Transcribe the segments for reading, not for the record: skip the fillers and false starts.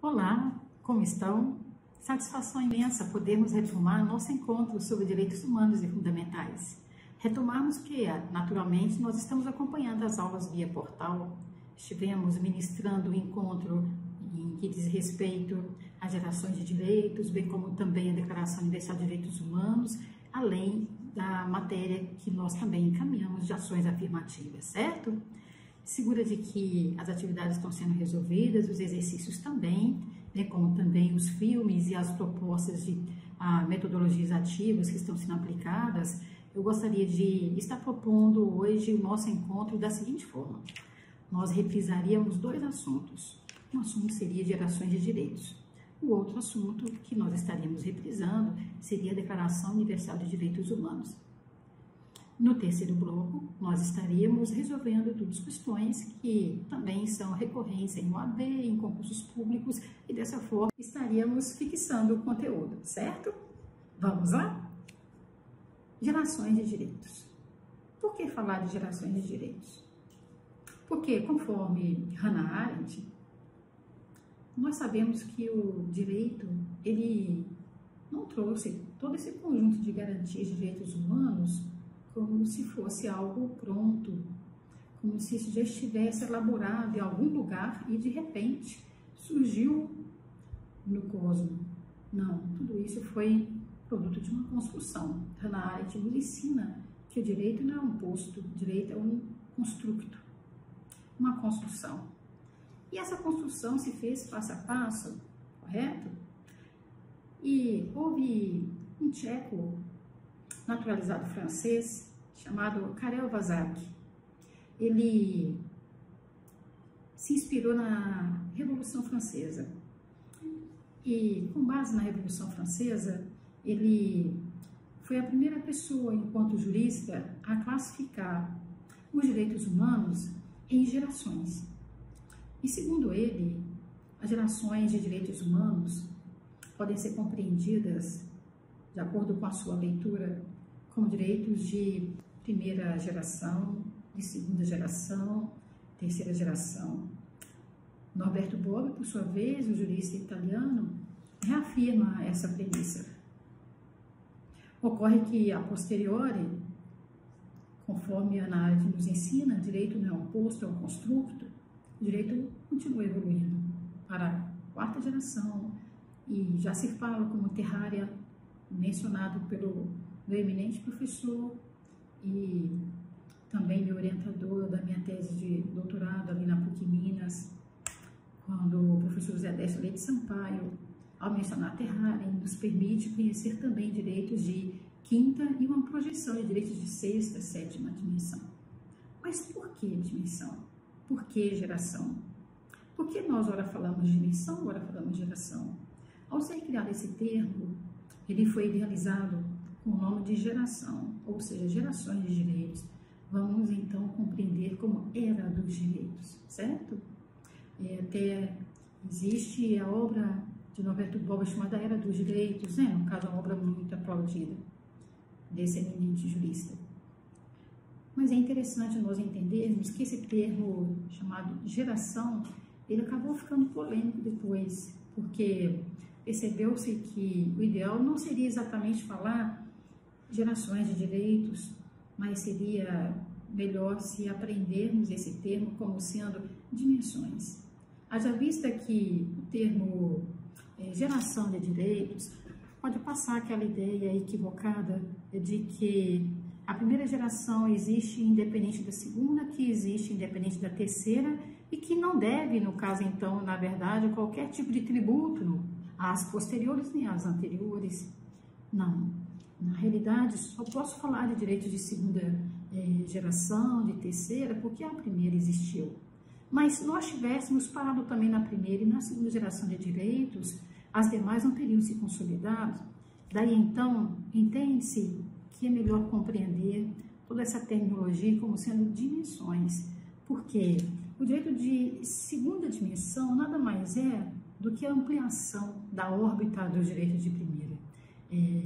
Olá, como estão? Satisfação imensa podermos retomar nosso encontro sobre direitos humanos e fundamentais. Retomamos que, naturalmente, nós estamos acompanhando as aulas via portal. Estivemos ministrando o encontro em que diz respeito às gerações de direitos, bem como também a Declaração Universal de Direitos Humanos, além da matéria que nós também encaminhamos de ações afirmativas, certo? Segura de que as atividades estão sendo resolvidas, os exercícios também, bem como também os filmes e as propostas de metodologias ativas que estão sendo aplicadas. Eu gostaria de estar propondo hoje o nosso encontro da seguinte forma. Nós reprisaríamos dois assuntos. Um assunto seria gerações de direitos. O outro assunto que nós estaríamos reprisando seria a Declaração Universal de Direitos Humanos. No terceiro bloco, nós estaríamos resolvendo todas as questões que também são recorrentes em OAB, em concursos públicos, e dessa forma estaríamos fixando o conteúdo, certo? Vamos lá? Gerações de direitos. Por que falar de gerações de direitos? Porque, conforme Hannah Arendt, nós sabemos que o direito, ele não trouxe todo esse conjunto de garantias de direitos humanos como se fosse algo pronto, como se isso já estivesse elaborado em algum lugar e de repente surgiu no cosmos. Não, tudo isso foi produto de uma construção. Hannah Arendt nos ensina que o direito não é um posto, o direito é um construto, uma construção. E essa construção se fez passo a passo, correto? E houve um tcheco naturalizado francês, chamado Karel Vazak. Ele se inspirou na Revolução Francesa. E, com base na Revolução Francesa, ele foi a primeira pessoa, enquanto jurista, a classificar os direitos humanos em gerações. E, segundo ele, as gerações de direitos humanos podem ser compreendidas, de acordo com a sua leitura, como direitos de primeira geração, de segunda geração, terceira geração. Norberto Bobbio, por sua vez, o jurista italiano, reafirma essa premissa. Ocorre que, a posteriori, conforme Hannah Arendt nos ensina, direito não é um posto, é um construto, o direito continua evoluindo para a quarta geração e já se fala como terrária, mencionado pelo meu eminente professor e também meu orientador da minha tese de doutorado ali na PUC Minas, quando o professor José Décio Leite Sampaio, ao mencionar a terrária, nos permite conhecer também direitos de quinta e uma projeção de direitos de sexta, sétima dimensão. Mas por que dimensão? Por que geração? Por que nós ora falamos de dimensão, ora falamos de geração? Ao ser criado esse termo, ele foi idealizado com o nome de geração, ou seja, gerações de direitos. Vamos então compreender como era dos direitos, certo? Até existe a obra de Norberto Bobbio chamada Era dos Direitos, né? No caso, uma obra muito aplaudida desse eminente jurista. Mas é interessante nós entendermos que esse termo chamado geração, ele acabou ficando polêmico depois, porque percebeu-se que o ideal não seria exatamente falar gerações de direitos, mas seria melhor se aprendermos esse termo como sendo dimensões. Haja vista que o termo geração de direitos pode passar aquela ideia equivocada de que a primeira geração existe independente da segunda, que existe independente da terceira e que não deve, no caso então, na verdade, qualquer tipo de tributo às posteriores nem às anteriores. Não. Na realidade, só posso falar de direitos de segunda geração, de terceira, porque a primeira existiu. Mas se nós tivéssemos parado também na primeira e na segunda geração de direitos, as demais não teriam se consolidado. Daí então, entende-se que é melhor compreender toda essa terminologia como sendo dimensões, porque o direito de segunda dimensão nada mais é do que a ampliação da órbita dos direitos de primeira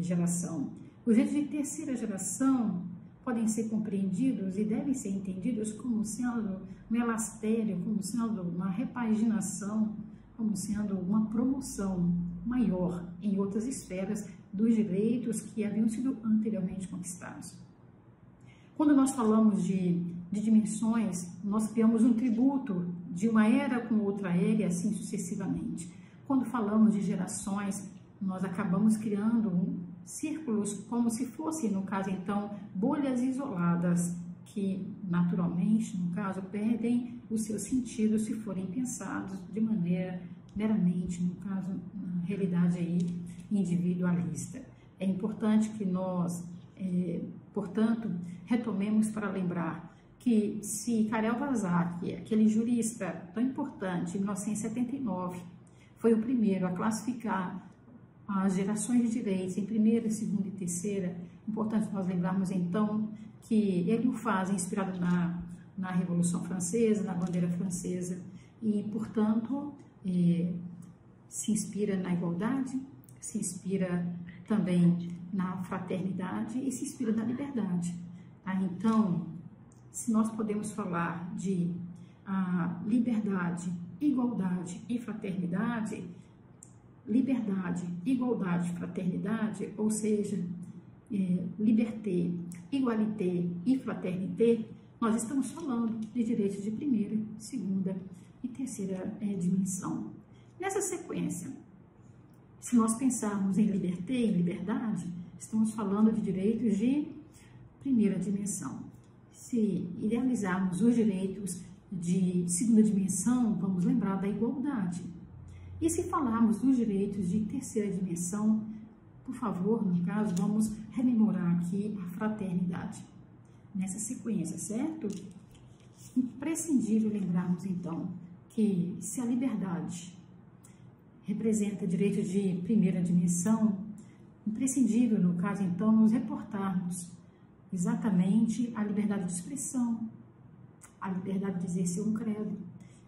geração. Os direitos de terceira geração podem ser compreendidos e devem ser entendidos como sendo um elastério, como sendo uma repaginação como sendo uma promoção maior em outras esferas dos direitos que haviam sido anteriormente conquistados. Quando nós falamos de dimensões, nós criamos um tributo de uma era com outra era e assim sucessivamente. Quando falamos de gerações, nós acabamos criando círculos como se fossem, no caso então, bolhas isoladas que naturalmente, no caso, perdem o seu sentido se forem pensados de maneira meramente, no caso, na realidade aí, individualista. É importante que nós, portanto, retomemos para lembrar que se Karel Vazak, aquele jurista tão importante, em 1979, foi o primeiro a classificar as gerações de direitos em primeira, segunda e terceira, é importante nós lembrarmos então que ele o faz inspirado na Revolução Francesa, na bandeira francesa, e, portanto, se inspira na igualdade, se inspira também na fraternidade e se inspira na liberdade. Então, se nós podemos falar de liberdade, igualdade e fraternidade, liberdade, igualdade, fraternidade, ou seja, liberté, igualité e fraternité, nós estamos falando de direitos de primeira, segunda e terceira dimensão. Nessa sequência, se nós pensarmos em liberté, em liberdade, estamos falando de direitos de primeira dimensão. Se idealizarmos os direitos de segunda dimensão, vamos lembrar da igualdade. E se falarmos dos direitos de terceira dimensão, por favor, no caso, vamos rememorar aqui a fraternidade. Nessa sequência, certo? Imprescindível lembrarmos, então, que se a liberdade representa direitos de primeira dimensão, imprescindível, no caso, então, nos reportarmos exatamente a liberdade de expressão, a liberdade de exercer um credo,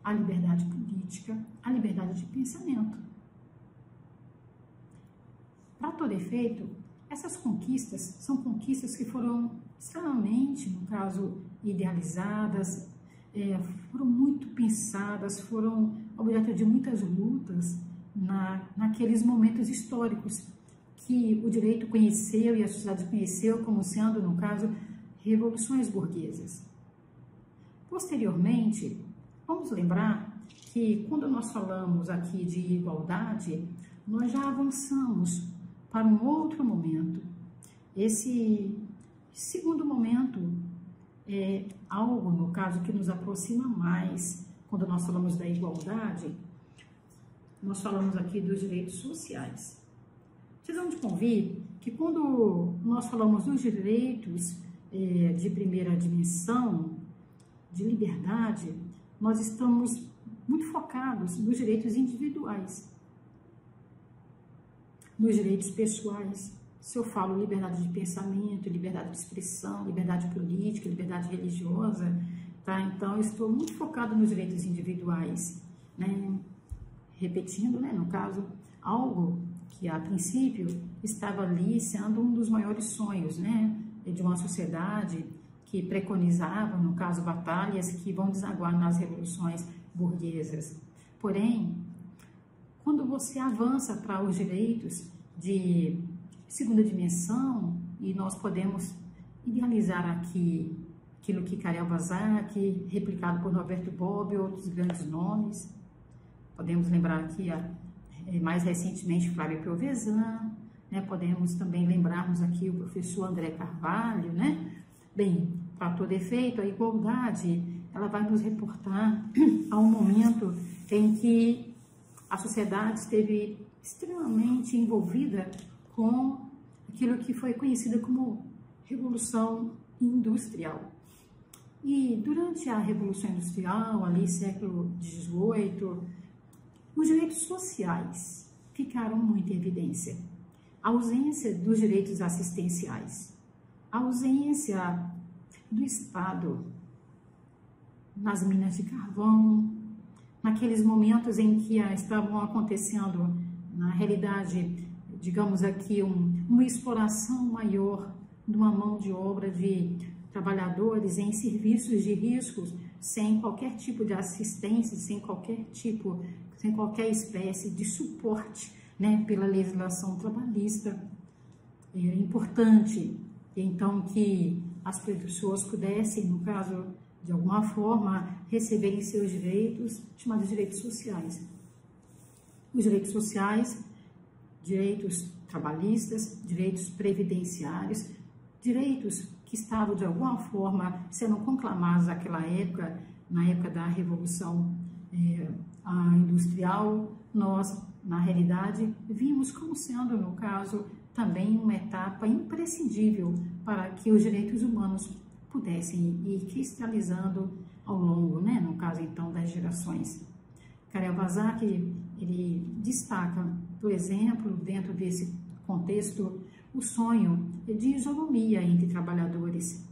a liberdade política, a liberdade de pensamento. Para todo efeito, essas conquistas são conquistas que foram extremamente, no caso, idealizadas, foram muito pensadas, foram objeto de muitas lutas naqueles momentos históricos que o direito conheceu e a sociedade conheceu como sendo, no caso, revoluções burguesas. Posteriormente, vamos lembrar que quando nós falamos aqui de igualdade, nós já avançamos para um outro momento. Esse segundo momento é algo, no caso, que nos aproxima mais. Quando nós falamos da igualdade, nós falamos aqui dos direitos sociais. Vocês vão de convir que quando nós falamos dos direitos de primeira dimensão, de liberdade, nós estamos muito focados nos direitos individuais, nos direitos pessoais. Se eu falo liberdade de pensamento, liberdade de expressão, liberdade política, liberdade religiosa, tá? Então eu estou muito focado nos direitos individuais, né? Repetindo, né, no caso, algo que a princípio estava ali sendo um dos maiores sonhos, né, de uma sociedade que preconizava, no caso, batalhas que vão desaguar nas revoluções burguesas. Porém, quando você avança para os direitos de segunda dimensão, e nós podemos idealizar aqui aquilo que Karel Vazak, replicado por Norberto Bobbio e outros grandes nomes, podemos lembrar aqui, mais recentemente, Flávio Piovesan, né? Podemos também lembrarmos aqui o professor André Carvalho, né? Bem, para todo efeito, a igualdade, ela vai nos reportar a um momento em que a sociedade esteve extremamente envolvida com aquilo que foi conhecida como Revolução Industrial. E durante a Revolução Industrial, ali século XVIII, os direitos sociais ficaram muito em evidência. A ausência dos direitos assistenciais, a ausência do Estado nas minas de carvão, naqueles momentos em que estavam acontecendo, na realidade, digamos aqui, uma exploração maior de uma mão de obra de trabalhadores em serviços de riscos, sem qualquer tipo de assistência, sem qualquer espécie de suporte, né, pela legislação trabalhista. É importante, então, que as pessoas pudessem, no caso, de alguma forma, receberem seus direitos, chamados direitos sociais. Os direitos sociais, direitos trabalhistas, direitos previdenciários, direitos que estavam, de alguma forma, sendo conclamados naquela época, na época da Revolução Industrial. Nós, na realidade, vimos como sendo, no caso, também uma etapa imprescindível para que os direitos humanos pudessem ir cristalizando ao longo, né, no caso, então, das gerações. Karel Vazak, ele destaca, por exemplo, dentro desse contexto, o sonho de isonomia entre trabalhadores.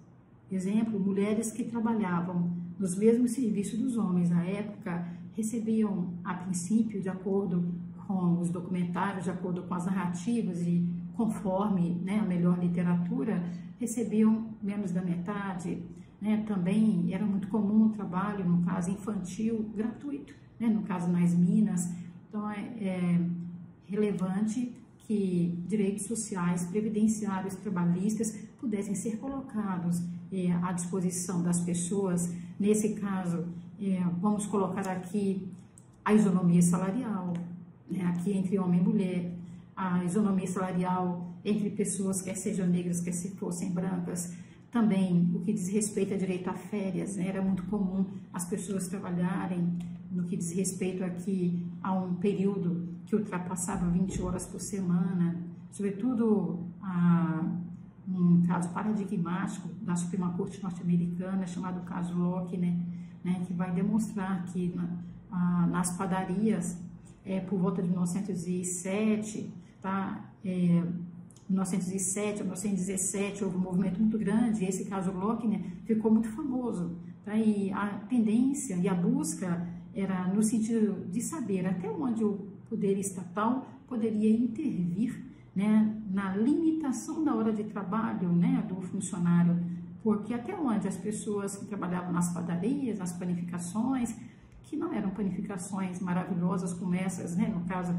Exemplo, mulheres que trabalhavam nos mesmos serviços dos homens à época recebiam, a princípio, de acordo com os documentários, de acordo com as narrativas e conforme, né, a melhor literatura, recebiam menos da metade. Né? Também era muito comum o trabalho, no caso infantil, gratuito, né? No caso nas minas. Então é relevante que direitos sociais, previdenciários, trabalhistas pudessem ser colocados à disposição das pessoas. Nesse caso, vamos colocar aqui a isonomia salarial, né, aqui entre homem e mulher, a isonomia salarial entre pessoas, quer sejam negras, quer se fossem brancas. Também o que diz respeito a direito a férias, né, era muito comum as pessoas trabalharem no que diz respeito aqui a um período que ultrapassava 20 horas por semana, sobretudo um caso paradigmático da Suprema Corte norte-americana, chamado caso Locke, né, que vai demonstrar que nas padarias, por volta de 1907, tá, 1907 a 1917, houve um movimento muito grande, e esse caso Locke, né, ficou muito famoso, tá, e a tendência e a busca era no sentido de saber até onde o poder estatal poderia intervir, né, na limitação da hora de trabalho, né, do funcionário, porque até onde as pessoas que trabalhavam nas padarias, nas panificações, que não eram panificações maravilhosas como essas, né, no caso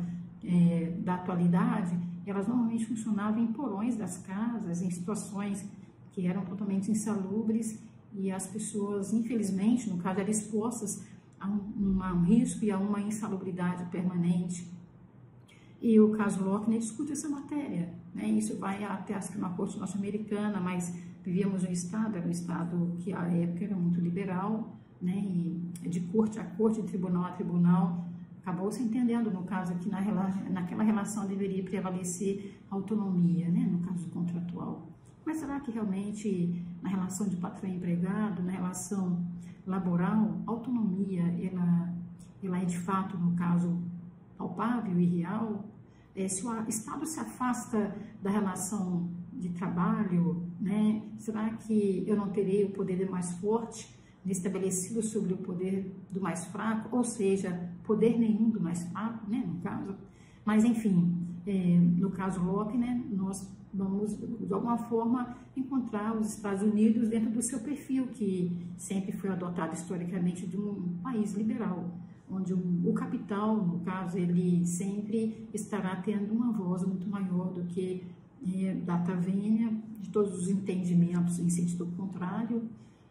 da atualidade, elas normalmente funcionavam em porões das casas, em situações que eram totalmente insalubres, e as pessoas, infelizmente, no caso, eram expostas a um risco e a uma insalubridade permanente. E o caso Locke, né, discute essa matéria, né? Isso vai até a Suprema Corte norte-americana, mas vivíamos um estado, era um estado que à época era muito liberal, né? E de corte a corte, de tribunal a tribunal, acabou se entendendo, no caso, que naquela relação deveria prevalecer a autonomia, né, no caso contratual. Mas será que realmente na relação de patrão e empregado, na relação laboral, a autonomia, ela é de fato, no caso, palpável e real? Se o Estado se afasta da relação de trabalho, né, será que eu não terei o poder do mais forte estabelecido sobre o poder do mais fraco, ou seja, poder nenhum do mais fraco, né, no caso? Mas, enfim, no caso Locke, né, nós vamos, de alguma forma, encontrar os Estados Unidos dentro do seu perfil, que sempre foi adotado historicamente de um país liberal, onde o capital, no caso, ele sempre estará tendo uma voz muito maior do que data vênia, de todos os entendimentos em sentido contrário.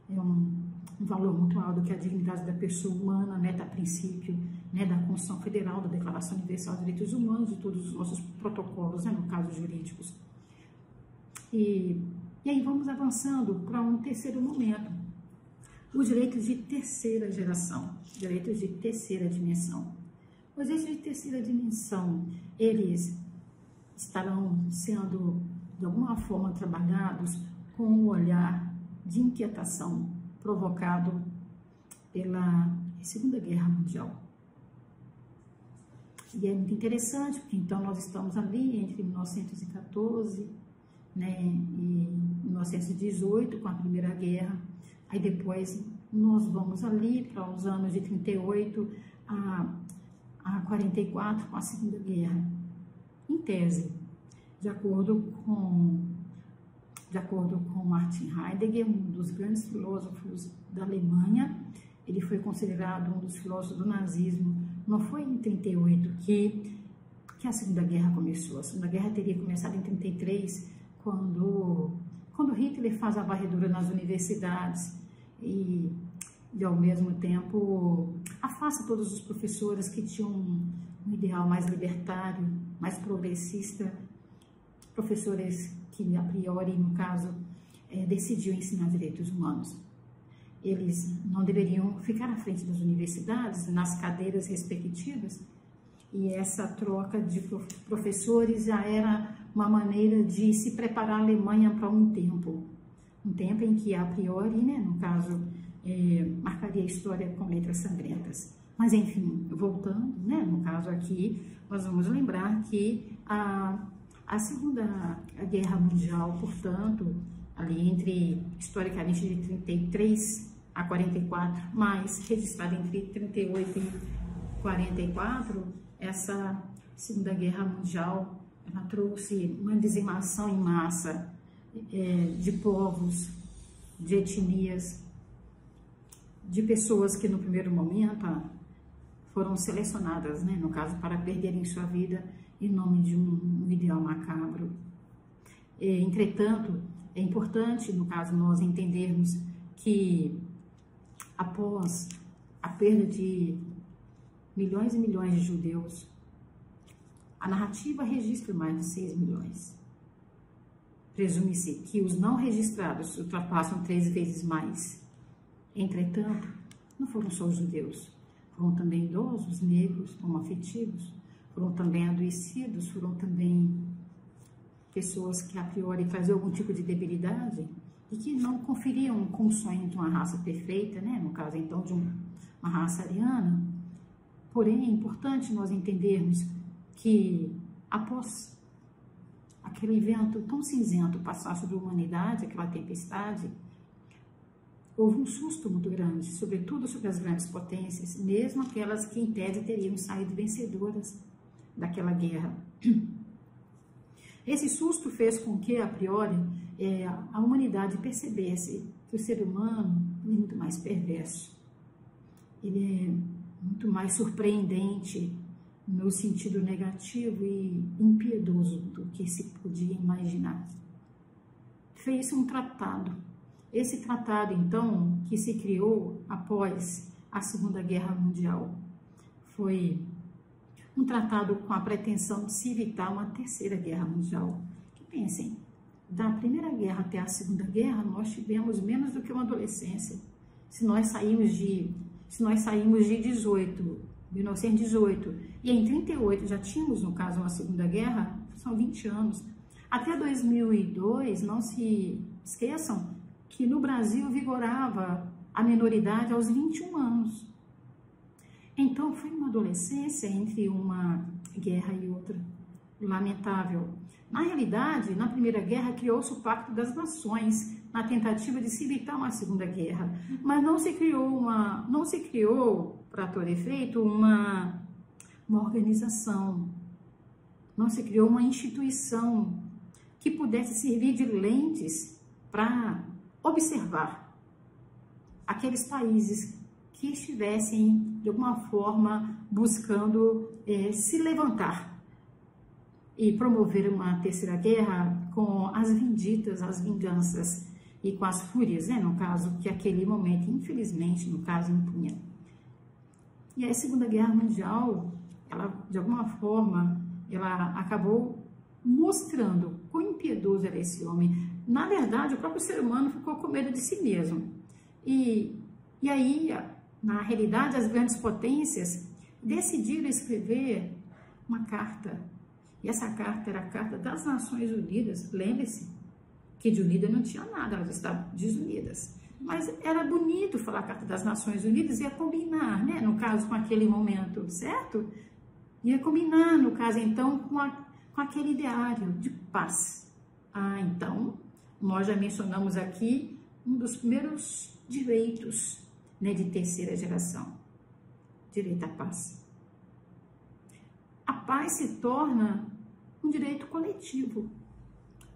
É um valor muito maior do que a dignidade da pessoa humana, meta-princípio, né, da Constituição Federal, da Declaração Universal de Direitos Humanos e todos os nossos protocolos, né, no caso jurídicos. E aí vamos avançando para um terceiro momento, os direitos de terceira geração, direitos de terceira dimensão. Os direitos de terceira dimensão, eles estarão sendo, de alguma forma, trabalhados com um olhar de inquietação provocado pela Segunda Guerra Mundial. E é muito interessante, porque então nós estamos ali entre 1914, né, e 1918, com a Primeira Guerra. Aí depois nós vamos ali para os anos de 38 a 44, com a Segunda Guerra. Em tese, de acordo com De acordo com Martin Heidegger, um dos grandes filósofos da Alemanha, ele foi considerado um dos filósofos do nazismo. Não foi em 38 que a Segunda Guerra começou. A Segunda Guerra teria começado em 33, quando Hitler faz a varredura nas universidades e ao mesmo tempo afasta todos os professores que tinham um ideal mais libertário, mais progressista, professores que a priori, no caso, decidiam ensinar direitos humanos. Eles não deveriam ficar à frente das universidades, nas cadeiras respectivas, e essa troca de professores já era uma maneira de se preparar a Alemanha para um tempo em que, a priori, né, no caso, marcaria a história com letras sangrentas. Mas, enfim, voltando, né, no caso aqui, nós vamos lembrar que a Segunda Guerra Mundial, portanto, ali historicamente, de 33 a 44, mas registrada entre 38 e 44, essa Segunda Guerra Mundial, ela trouxe uma dizimação em massa de povos, de etnias, de pessoas que no primeiro momento foram selecionadas, né, no caso, para perderem sua vida em nome de um ideal macabro. Entretanto, é importante, no caso, nós entendermos que após a perda de milhões e milhões de judeus, a narrativa registra mais de 6 milhões. Presume-se que os não registrados ultrapassam 3 vezes mais. Entretanto, não foram só os judeus, foram também idosos, negros, homoafetivos, foram também adoecidos, foram também pessoas que a priori traziam algum tipo de debilidade e que não conferiam com o sonho de uma raça perfeita, né? No caso então de uma raça ariana. Porém, é importante nós entendermos que após aquele evento tão cinzento passar sobre a humanidade, aquela tempestade, houve um susto muito grande, sobretudo sobre as grandes potências, mesmo aquelas que em tese teriam saído vencedoras daquela guerra. Esse susto fez com que, a priori, a humanidade percebesse que o ser humano é muito mais perverso, ele é muito mais surpreendente no sentido negativo e impiedoso do que se podia imaginar. Fez-se um tratado. Esse tratado, então, que se criou após a Segunda Guerra Mundial, foi um tratado com a pretensão de se evitar uma terceira guerra mundial. Que pensem, da Primeira Guerra até a Segunda Guerra, nós tivemos menos do que uma adolescência. Se nós saímos de 1918, e em 38 já tínhamos, no caso, uma Segunda Guerra, são 20 anos. Até 2002, não se esqueçam que no Brasil vigorava a minoridade aos 21 anos. Então, foi uma adolescência entre uma guerra e outra, lamentável. Na realidade, na Primeira Guerra, criou-se o Pacto das Nações, na tentativa de se evitar uma Segunda Guerra. Mas não se criou, para todo efeito, uma organização, não se criou uma instituição que pudesse servir de lentes para observar aqueles países que estivessem, de alguma forma, buscando se levantar e promover uma terceira guerra com as vinditas, as vinganças e com as fúrias, né, no caso, que aquele momento, infelizmente, no caso, impunha. E a Segunda Guerra Mundial, ela, de alguma forma, ela acabou mostrando quão impiedoso era esse homem. Na verdade, o próprio ser humano ficou com medo de si mesmo. E aí, na realidade, as grandes potências decidiram escrever uma carta. E essa carta era a Carta das Nações Unidas. Lembre-se que de unida não tinha nada, elas estavam desunidas. Mas era bonito falar Carta das Nações Unidas, ia combinar, né? No caso, com aquele momento, certo? Ia combinar, no caso, então, com aquele ideário de paz. Então, nós já mencionamos aqui um dos primeiros direitos, né, de terceira geração, direito à paz. A paz se torna um direito coletivo.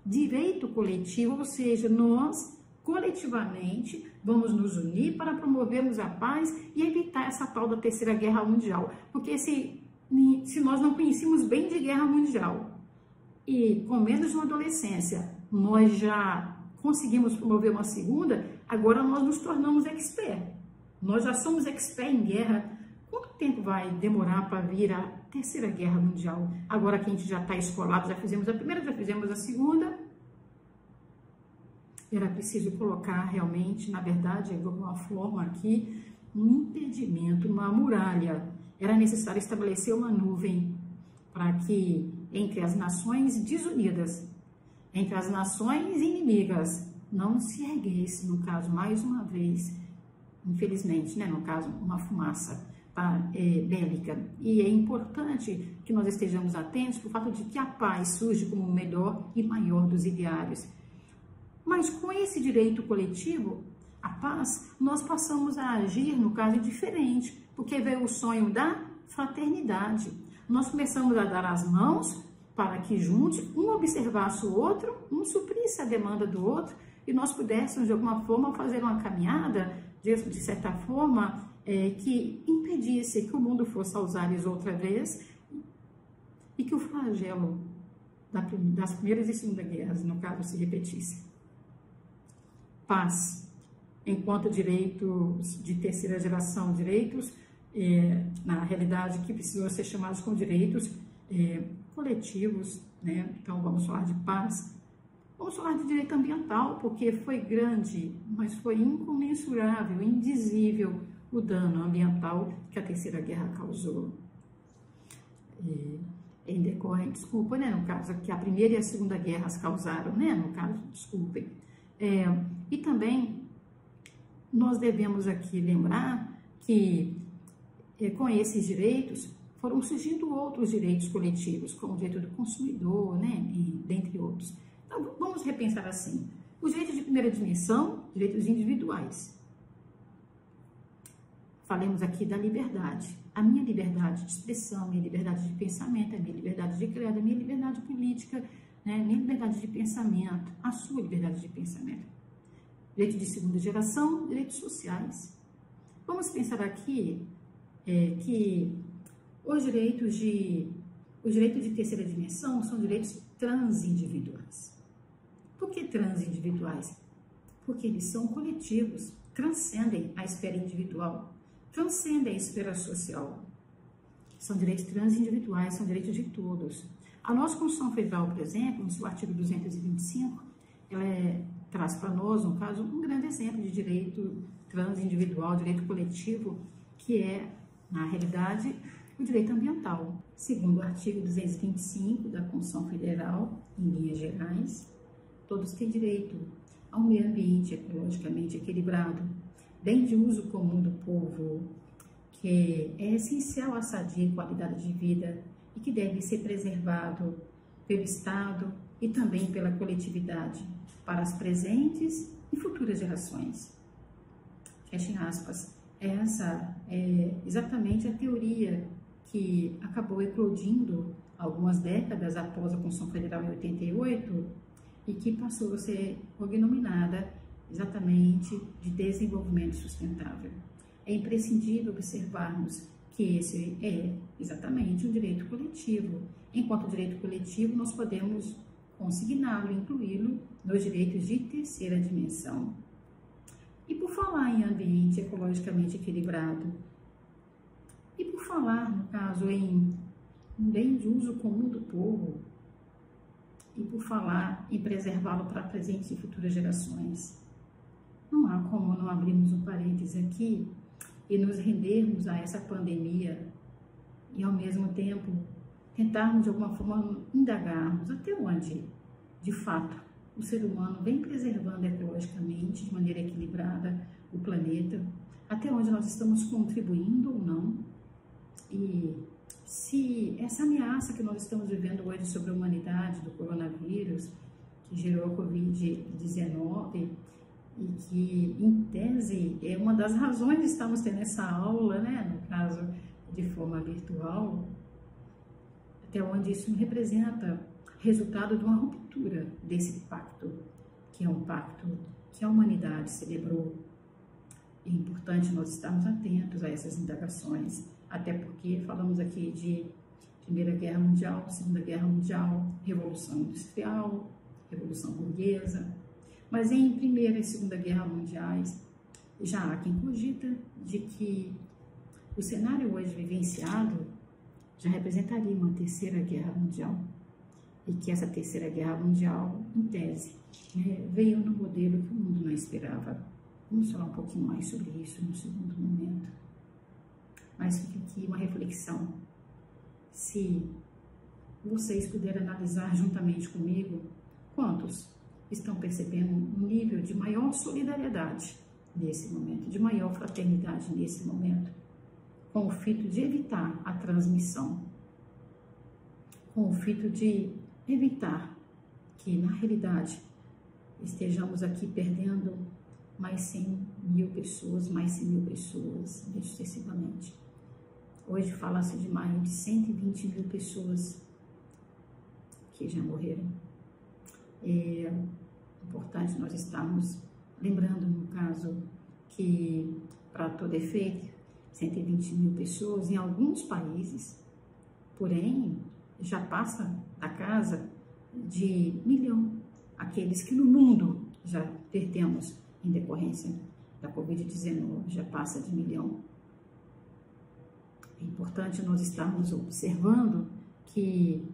direito coletivo, ou seja, nós coletivamente vamos nos unir para promovermos a paz e evitar essa tal da Terceira Guerra Mundial. Porque se nós não conhecíamos bem de guerra mundial e com menos de uma adolescência nós já conseguimos promover uma segunda, agora nós nos tornamos expert. Nós já somos expert em guerra. Quanto tempo vai demorar para vir a Terceira Guerra Mundial? Agora que a gente já está escolado, já fizemos a primeira, já fizemos a segunda. Era preciso colocar realmente, na verdade, de alguma forma aqui, um impedimento, uma muralha. Era necessário estabelecer uma nuvem para que entre as nações desunidas, entre as nações inimigas, não se erguesse, no caso, mais uma vez, infelizmente, né, no caso, uma fumaça bélica. E é importante que nós estejamos atentos para o fato de que a paz surge como o melhor e maior dos ideários. Mas com esse direito coletivo, a paz, nós passamos a agir, no caso, diferente, porque veio o sonho da fraternidade. Nós começamos a dar as mãos para que juntos, um observasse o outro, um suprisse a demanda do outro, e nós pudéssemos, de alguma forma, fazer uma caminhada, de certa forma, que impedisse que o mundo fosse aos ares outra vez e que o flagelo das primeiras e segundas guerras, no caso, se repetisse. Paz, enquanto direitos de terceira geração, direitos, na realidade, que precisam ser chamados como direitos coletivos, né? Então, vamos falar de paz. Vamos falar de direito ambiental, porque foi grande, mas foi incomensurável, indizível o dano ambiental que a Terceira Guerra causou. Em decorrência, desculpa, né? No caso, que a Primeira e a Segunda Guerras causaram, né? No caso, desculpem. E também nós devemos aqui lembrar que com esses direitos foram surgindo outros direitos coletivos, como o direito do consumidor, né, e dentre outros. Então, vamos repensar assim: os direitos de primeira dimensão, direitos individuais. Falemos aqui da liberdade. A minha liberdade de expressão, a minha liberdade de pensamento, a minha liberdade de credo, a minha liberdade política, né, a minha liberdade de pensamento, a sua liberdade de pensamento. Direito de segunda geração, direitos sociais. Vamos pensar aqui que os direitos de terceira dimensão são direitos transindividuais. Por que transindividuais? Porque eles são coletivos, transcendem a esfera individual, transcendem a esfera social. São direitos transindividuais, são direitos de todos. A nossa Constituição Federal, por exemplo, no seu artigo 225, ela traz para nós, no caso, um grande exemplo de direito transindividual, direito coletivo, que é, na realidade, o direito ambiental. Segundo o artigo 225 da Constituição Federal, em linhas gerais, todos têm direito ao meio ambiente ecologicamente equilibrado, bem de uso comum do povo, que é essencial à sadia e qualidade de vida e que deve ser preservado pelo Estado e também pela coletividade para as presentes e futuras gerações. Fechem aspas. Essa é exatamente a teoria que acabou eclodindo algumas décadas após a Constituição Federal em 88 e que passou a ser denominada exatamente de desenvolvimento sustentável. É imprescindível observarmos que esse é exatamente um direito coletivo. Enquanto direito coletivo, nós podemos consigná-lo, incluí-lo nos direitos de terceira dimensão. E por falar em ambiente ecologicamente equilibrado, e por falar, no caso, em bem de uso comum do povo, e por falar em preservá-lo para presentes e futuras gerações, não há como não abrirmos um parêntese aqui e nos rendermos a essa pandemia e, ao mesmo tempo, tentarmos, de alguma forma, indagarmos até onde, de fato, o ser humano vem preservando ecologicamente, de maneira equilibrada, o planeta, até onde nós estamos contribuindo ou não, e se essa ameaça que nós estamos vivendo hoje sobre a humanidade, do coronavírus, que gerou a Covid-19, e que, em tese, é uma das razões de estarmos tendo essa aula, né, no caso, de forma virtual, até onde isso representa resultado de uma ruptura abertura desse pacto, que é um pacto que a humanidade celebrou. É importante nós estarmos atentos a essas indagações, até porque falamos aqui de Primeira Guerra Mundial, Segunda Guerra Mundial, Revolução Industrial, Revolução Burguesa, mas em Primeira e Segunda Guerra Mundiais já há quem cogita de que o cenário hoje vivenciado já representaria uma Terceira Guerra Mundial, e que essa Terceira Guerra Mundial, em tese, veio no modelo que o mundo não esperava. Vamos falar um pouquinho mais sobre isso no segundo momento. Mas fica aqui uma reflexão. Se vocês puderem analisar juntamente comigo, quantos estão percebendo um nível de maior solidariedade nesse momento, de maior fraternidade nesse momento, com o fito de evitar a transmissão, com o fito de evitar que, na realidade, estejamos aqui perdendo mais 100 mil pessoas, mais 100 mil pessoas, sucessivamente. Hoje fala-se de mais de 120 mil pessoas que já morreram. É importante nós estarmos lembrando, no caso, que, para todo efeito, 120 mil pessoas em alguns países, porém, já passa da casa de 1 milhão, aqueles que no mundo já perdemos em decorrência da Covid-19, já passa de 1 milhão. É importante nós estarmos observando que,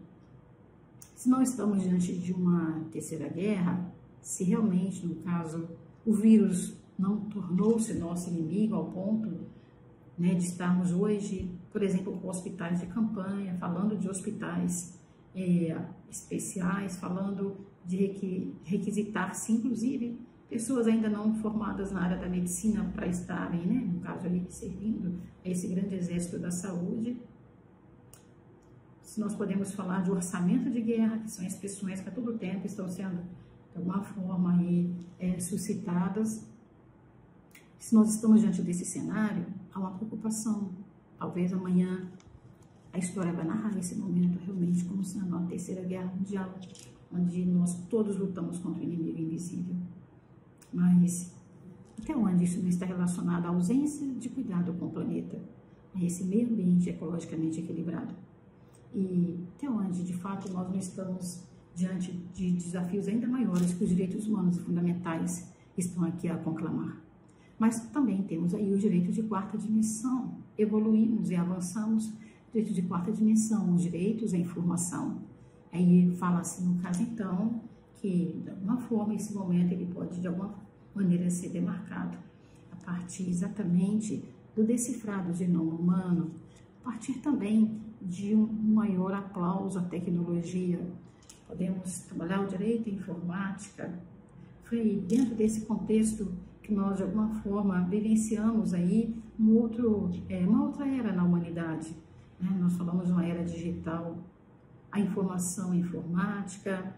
se nós estamos diante de uma terceira guerra, se realmente, no caso, o vírus não tornou-se nosso inimigo ao ponto de estarmos hoje, por exemplo, com hospitais de campanha, falando de hospitais especiais, falando de requisitar-se, inclusive, pessoas ainda não formadas na área da medicina para estarem, no caso ali, servindo a esse grande exército da saúde. Se nós podemos falar de orçamento de guerra, que são expressões que a todo tempo estão sendo, de alguma forma, suscitadas. Se nós estamos diante desse cenário, há uma preocupação. Talvez amanhã a história vai narrar esse momento realmente como sendo uma terceira guerra mundial, onde nós todos lutamos contra o inimigo invisível. Mas até onde isso não está relacionado à ausência de cuidado com o planeta, a esse meio ambiente ecologicamente equilibrado? E até onde, de fato, nós não estamos diante de desafios ainda maiores que os direitos humanos fundamentais estão aqui a conclamar? Mas também temos aí os direitos de quarta dimensão. Evoluímos e avançamos, direitos de quarta dimensão, os direitos à informação. Aí fala-se, no caso, então, que, de alguma forma, esse momento ele pode, de alguma maneira, ser demarcado a partir exatamente do decifrado do genoma humano, a partir também de um maior aplauso à tecnologia. Podemos trabalhar o direito à informática. Foi dentro desse contexto que nós, de alguma forma, vivenciamos aí uma outra era na humanidade. Nós falamos de uma era digital. A informação a informática,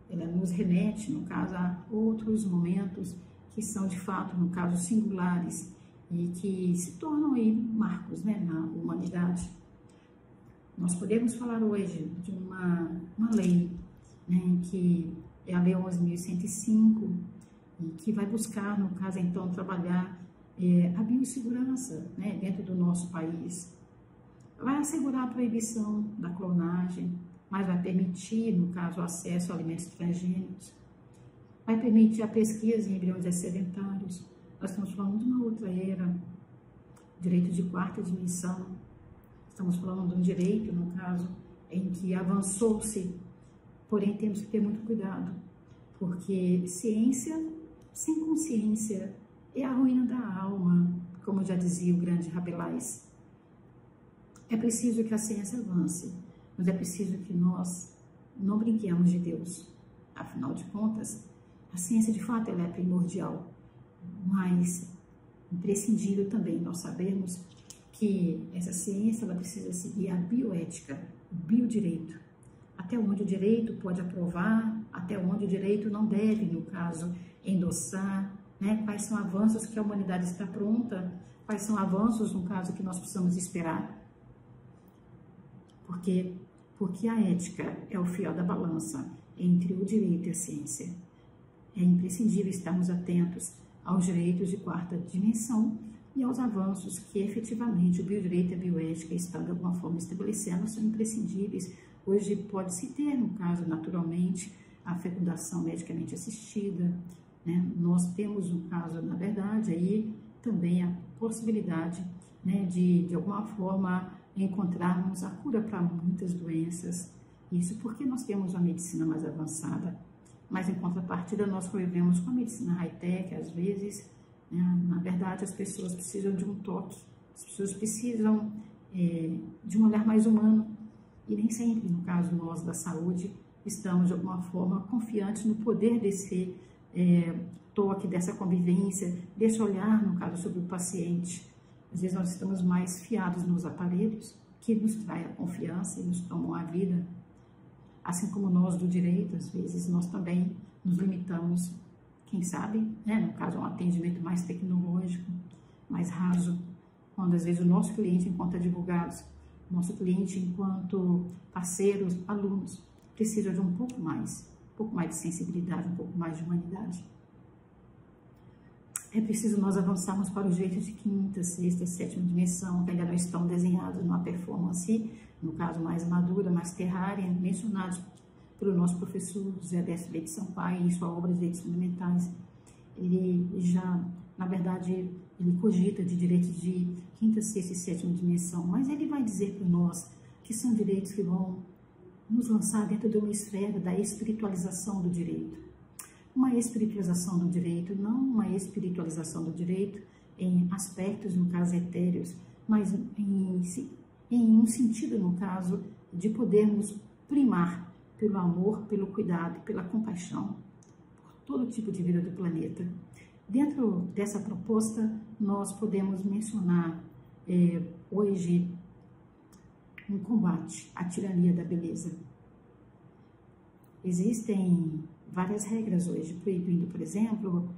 ela nos remete, no caso, a outros momentos que são, de fato, no caso, singulares e que se tornam aí marcos na humanidade. Nós podemos falar hoje de uma lei, que é a Lei 11.105, e que vai buscar, no caso, então, trabalhar a biossegurança dentro do nosso país. Vai assegurar a proibição da clonagem, mas vai permitir, no caso, o acesso a alimentos transgênicos, vai permitir a pesquisa em embriões excedentários. Nós estamos falando de uma outra era, direito de quarta dimensão. Estamos falando de um direito, no caso, em que avançou-se, porém temos que ter muito cuidado, porque ciência sem consciência é a ruína da alma, como já dizia o grande Rabelais. É preciso que a ciência avance, mas é preciso que nós não brinquemos de Deus. Afinal de contas, a ciência de fato ela é primordial, mas imprescindível também nós sabemos que essa ciência ela precisa seguir a bioética, o biodireito. Até onde o direito pode aprovar, até onde o direito não deve, no caso, endossar, quais são avanços que a humanidade está pronta, quais são avanços, no caso, que nós precisamos esperar. Porque porque a ética é o fiel da balança entre o direito e a ciência. É imprescindível estarmos atentos aos direitos de quarta dimensão e aos avanços que efetivamente o biodireito e a bioética estão de alguma forma estabelecendo, são imprescindíveis. Hoje pode-se ter, no caso, naturalmente, a fecundação medicamente assistida, né? Nós temos, no caso, na verdade, aí também a possibilidade, né, de alguma forma encontrarmos a cura para muitas doenças. Isso porque nós temos uma medicina mais avançada. Mas, em contrapartida, nós convivemos com a medicina high-tech, às vezes, né? Na verdade, as pessoas precisam de um toque, as pessoas precisam de um olhar mais humano, e nem sempre, no caso nós da saúde, estamos, de alguma forma, confiantes no poder desse toque, dessa convivência, desse olhar, no caso, sobre o paciente. Às vezes, nós estamos mais fiados nos aparelhos, que nos trai a confiança e nos tomam a vida. Assim como nós do direito, às vezes, nós também nos limitamos, quem sabe, né, no caso, a um atendimento mais tecnológico, mais raso, quando às vezes o nosso cliente, enquanto advogados, nosso cliente, enquanto parceiros, alunos, precisa de um pouco mais de sensibilidade, um pouco mais de humanidade. É preciso nós avançarmos para os direitos de quinta, sexta, sétima dimensão, que ainda não estão desenhados numa performance, no caso mais madura, mais terrária, mencionados pelo nosso professor José Décio Leite Sampaio em sua obra de Direitos Fundamentais. Ele já, na verdade, ele cogita de direitos de quinta, sexta e sétima dimensão, mas ele vai dizer para nós que são direitos que vão nos lançar dentro de uma esfera da espiritualização do direito. Uma espiritualização do direito, não uma espiritualização do direito em aspectos, no caso, etéreos, mas em um sentido, no caso, de podermos primar pelo amor, pelo cuidado, pela compaixão, por todo tipo de vida do planeta. Dentro dessa proposta, nós podemos mencionar hoje um combate à tirania da beleza. Existem várias regras hoje, proibindo, por exemplo,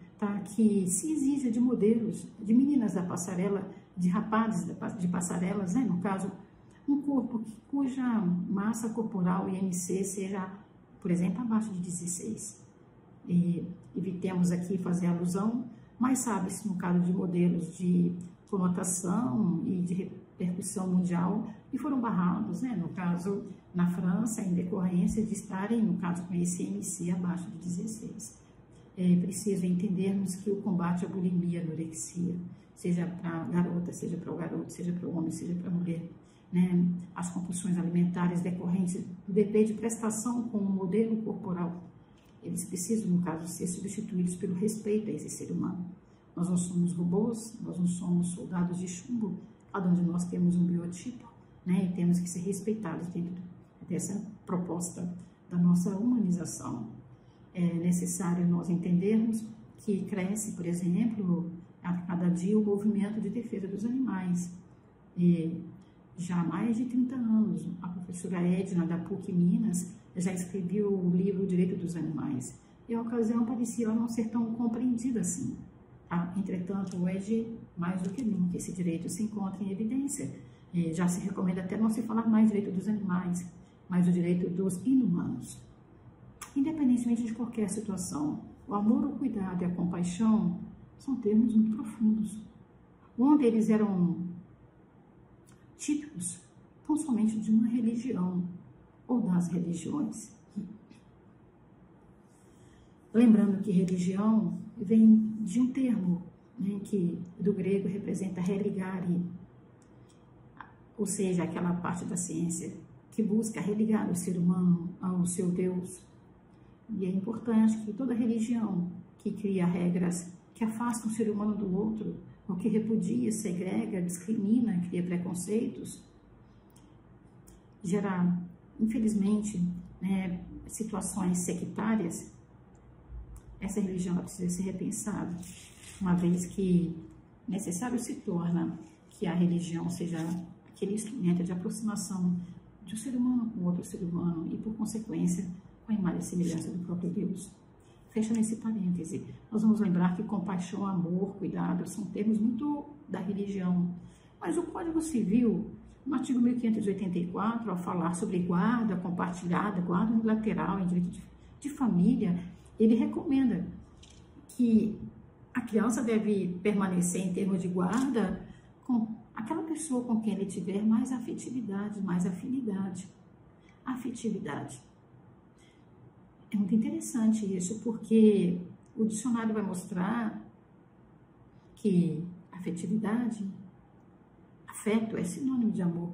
que se exija de modelos, de meninas da passarela, de rapazes de passarelas, né? No caso, um corpo cuja massa corporal IMC seja, por exemplo, abaixo de 16. E evitemos aqui fazer alusão, mas sabe-se, no caso de modelos de conotação e de repercussão mundial, e foram barrados, né? No caso, na França, em decorrência de estarem, no caso, com esse IMC abaixo de 16. É preciso entendermos que o combate à bulimia, anorexia, seja para a garota, seja para o garoto, seja para o homem, seja para a mulher, né? As compulsões alimentares decorrentes do dever de prestação com o modelo corporal, eles precisam, no caso, ser substituídos pelo respeito a esse ser humano. Nós não somos robôs, nós não somos soldados de chumbo, onde nós temos um biotipo, né? E temos que ser respeitados dentro dessa proposta da nossa humanização. É necessário nós entendermos que cresce, por exemplo, a cada dia o movimento de defesa dos animais. E já há mais de 30 anos, a professora Edna, da PUC Minas, já escreveu o livro O Direito dos Animais. E a ocasião parecia ela não ser tão compreendida assim. Tá? Entretanto, hoje, mais do que nunca, esse direito se encontra em evidência. E já se recomenda até não se falar mais direito dos animais, mas o direito dos inumanos. Independentemente de qualquer situação, o amor, o cuidado e a compaixão são termos muito profundos, onde eles eram típicos tão somente de uma religião ou das religiões. Lembrando que religião vem de um termo, né, que do grego representa religare, ou seja, aquela parte da ciência que busca religar o ser humano ao seu Deus. E é importante que toda religião que cria regras que afastam o ser humano do outro, ou que repudia, segrega, discrimina, cria preconceitos, gera, infelizmente, né, situações sectárias, essa religião precisa ser repensada, uma vez que necessário se torna que a religião seja aquele instrumento de aproximação de um ser humano com outro ser humano e, por consequência, com a imagem e semelhança do próprio Deus. Fechando esse parêntese, nós vamos lembrar que compaixão, amor, cuidado são termos muito da religião, mas o Código Civil No artigo 1584, ao falar sobre guarda compartilhada, guarda unilateral em direito de família, ele recomenda que a criança deve permanecer em termos de guarda com aquela pessoa com quem ele tiver mais afetividade, mais afinidade. Afetividade. É muito interessante isso, porque o dicionário vai mostrar que afetividade, afeto é sinônimo de amor.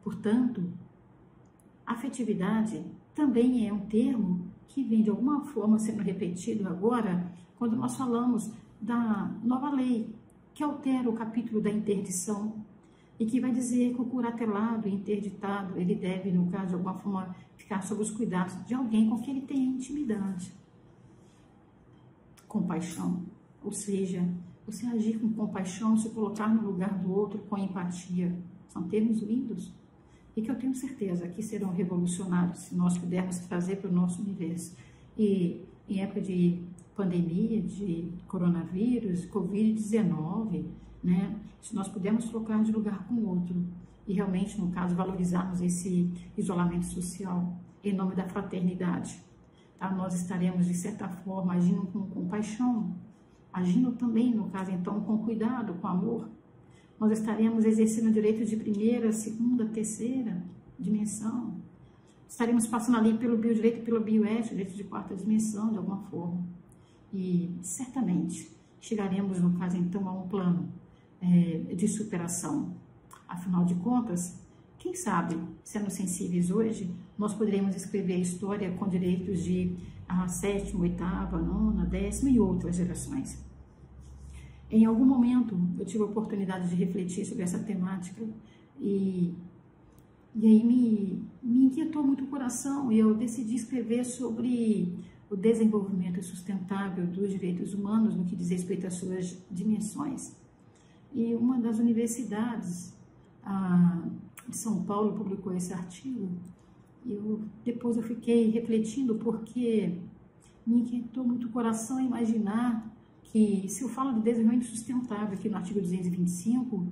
Portanto, afetividade também é um termo que vem de alguma forma sendo repetido agora quando nós falamos da nova lei que altera o capítulo da interdição e que vai dizer que o curatelado e interditado, ele deve, no caso, de alguma forma, ficar sob os cuidados de alguém com quem ele tem intimidade. Compaixão, ou seja, você agir com compaixão, se colocar no lugar do outro com empatia. São termos lindos e que eu tenho certeza que serão revolucionários se nós pudermos trazer para o nosso universo. E em época de pandemia, de coronavírus, Covid-19, né? Se nós pudermos trocar de lugar com o outro e realmente, no caso, valorizarmos esse isolamento social em nome da fraternidade, tá? Nós estaremos, de certa forma, agindo com compaixão, agindo também, no caso, então, com cuidado, com amor. Nós estaremos exercendo direitos de primeira, segunda, terceira dimensão. Estaremos passando ali pelo biodireito e pelo bioético, direito de quarta dimensão, de alguma forma. E, certamente, chegaremos, no caso, então, a um plano de superação. Afinal de contas, quem sabe, sendo sensíveis hoje, nós poderemos escrever a história com direitos de a sétima, oitava, nona, décima e outras gerações. Em algum momento, eu tive a oportunidade de refletir sobre essa temática e aí me inquietou muito o coração e eu decidi escrever sobre o desenvolvimento sustentável dos direitos humanos no que diz respeito às suas dimensões. E uma das universidades de São Paulo publicou esse artigo e depois eu fiquei refletindo porque me inquietou muito o coração imaginar que se eu falo de desenvolvimento sustentável aqui no artigo 225,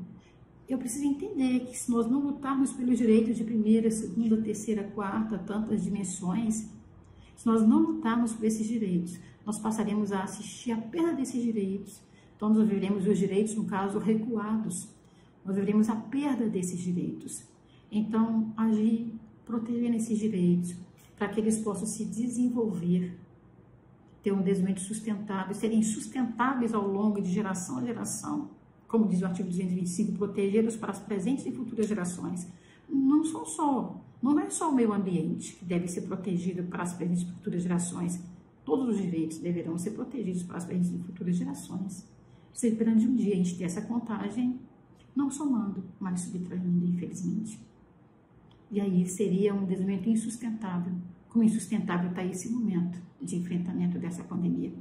eu preciso entender que se nós não lutarmos pelos direitos de primeira, segunda, terceira, quarta, tantas dimensões, se nós não lutarmos por esses direitos, nós passaremos a assistir à perda desses direitos. Então, nós veremos os direitos, no caso, recuados. Nós veremos a perda desses direitos. Então, agir, protegendo esses direitos, para que eles possam se desenvolver, ter um desenvolvimento sustentável, serem sustentáveis ao longo de geração a geração. Como diz o artigo 225, protegê-los para as presentes e futuras gerações. Não é só o meio ambiente que deve ser protegido para as presentes e futuras gerações. Todos os direitos deverão ser protegidos para as presentes e futuras gerações. Esperando de um dia a gente ter essa contagem, não somando, mas subtraindo, infelizmente. E aí seria um desenvolvimento insustentável. Como insustentável está esse momento de enfrentamento dessa pandemia.